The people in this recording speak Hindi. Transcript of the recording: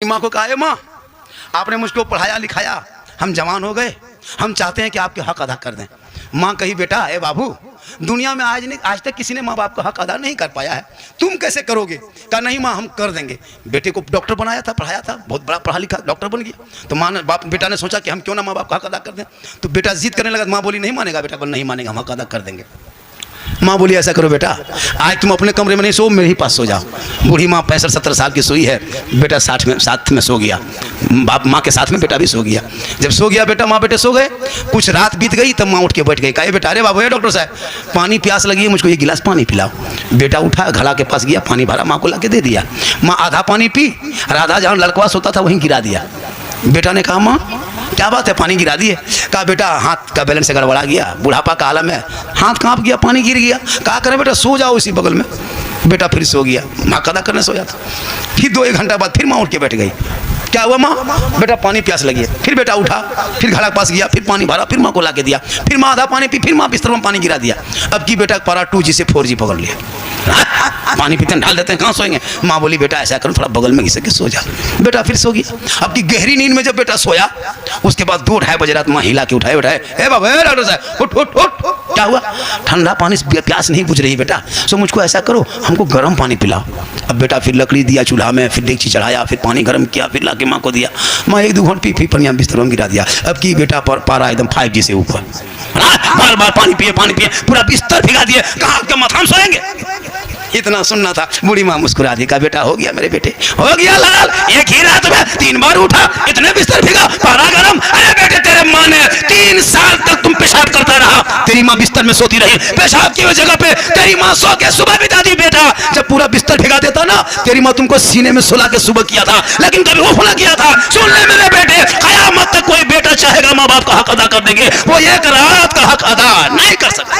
माँ को कहा, माँ आपने मुझको पढ़ाया लिखाया, हम जवान हो गए, हम चाहते हैं कि आपके हक अदा कर दें। माँ कही, बेटा ए बाबू, दुनिया में आज तक किसी ने माँ बाप का हक अदा नहीं कर पाया है, तुम कैसे करोगे? कहा नहीं माँ, हम कर देंगे। बेटे को डॉक्टर बनाया था, पढ़ाया था, बहुत बड़ा पढ़ा लिखा डॉक्टर बन गया। तो माँ ने बेटा ने सोचा कि हम क्यों ना माँ बाप का हक अदा कर दें। तो बेटा जिद करने लगा। माँ बोली नहीं मानेगा बेटा, बोल नहीं मानेगा, हम हक अदा कर देंगे। माँ बोली ऐसा करो बेटा, आज तुम अपने कमरे में नहीं सो, मेरे ही पास सो जाओ। बूढ़ी माँ 65-70 साल की सोई है, बेटा 60 में साथ में सो गया। बाप माँ के साथ में बेटा भी सो गया। जब सो गया बेटा, माँ बेटे सो गए, कुछ रात बीत गई, तब माँ उठ के बैठ गई। कहा बेटा, अरे बाबू है डॉक्टर साहब, पानी प्यास लगी है, मुझको ये गिलास पानी पिलाओ। बेटा उठा, घड़ा के पास गया, पानी भरा, माँ को ला के दे दिया। माँ आधा पानी पी, और आधा जहाँ लड़कवा सोता था वहीं गिरा दिया। बेटा ने कहा माँ क्या बात है, पानी गिरा दिए? कहा बेटा हाथ का बैलेंस गड़बड़ा गया, बुढ़ापा का आलम है, हाथ कांप गया, पानी गिर गया। कहा करें बेटा, सो जाओ इसी बगल में। बेटा फिर सो गया। माँ कदा करने सो जाता। फिर 2-1 घंटा बाद फिर माँ उठ के बैठ गई। क्या हुआ माँ? बेटा पानी प्यास लगी है। फिर बेटा उठा, फिर घड़ा के पास गया, फिर पानी भरा, फिर माँ को ला के दिया। फिर माँ आधा पानी पी, फिर माँ बिस्तर में पानी गिरा दिया। अब की बेटा पारा 2G से 4G पकड़ लिया। पानी पीते ढाल देते हैं, कहाँ सोएंगे? माँ बोली बेटा ऐसा करो, थोड़ा बगल में घिसे के सो जा। बेटा फिर सो गया। अब की गहरी नींद में जब बेटा सोया, उसके बाद 2-2:30 बजे रात माँ हिला के उठाए, ए बाबा डॉक्टर साहब उठ उठ उठ। क्या हुआ? ठंडा पानी से प्यास नहीं बुझ रही बेटा, सो मुझको ऐसा करो, हमको गर्म पानी पिलाओ। अब बेटा फिर लकड़ी दिया चूल्हा में, फिर डेगची चढ़ाया, फिर पानी गर्म किया, फिर लाके माँ को दिया। माँ 1-2 घंटे पी, फिर पानी बिस्तर में गिरा दिया। अब की बेटा पारा एकदम 5G से ऊपर, बार बार पानी पिए, पूरा बिस्तर भिगा दिए। कहाँ के माथा में सोएंगे? इतना सुनना था। बूढ़ी माँ मुस्कुरा दी, का बेटा हो गया मेरे बेटे, हो गया लाल, एक ही रात में 3 बार उठा, इतने बिस्तर भिगा, पारा गरम। अरे बेटे तेरे माँ ने 3 साल तक तुम पेशाब करता रहा, तेरी माँ बिस्तर में सोती रही, पेशाब की जगह पे तेरी माँ सो के सुबह बिता दी। बेटा जब पूरा बिस्तर भिगा देता ना, तेरी माँ तुमको सीने में सुला के सुबह किया था, लेकिन कभी वो ना किया था। सुन ले मेरे बेटे, कयामत तक कोई बेटा चाहेगा माँ बाप का हक अदा कर देंगे, वो 1 रात का हक अदा नहीं कर सकता।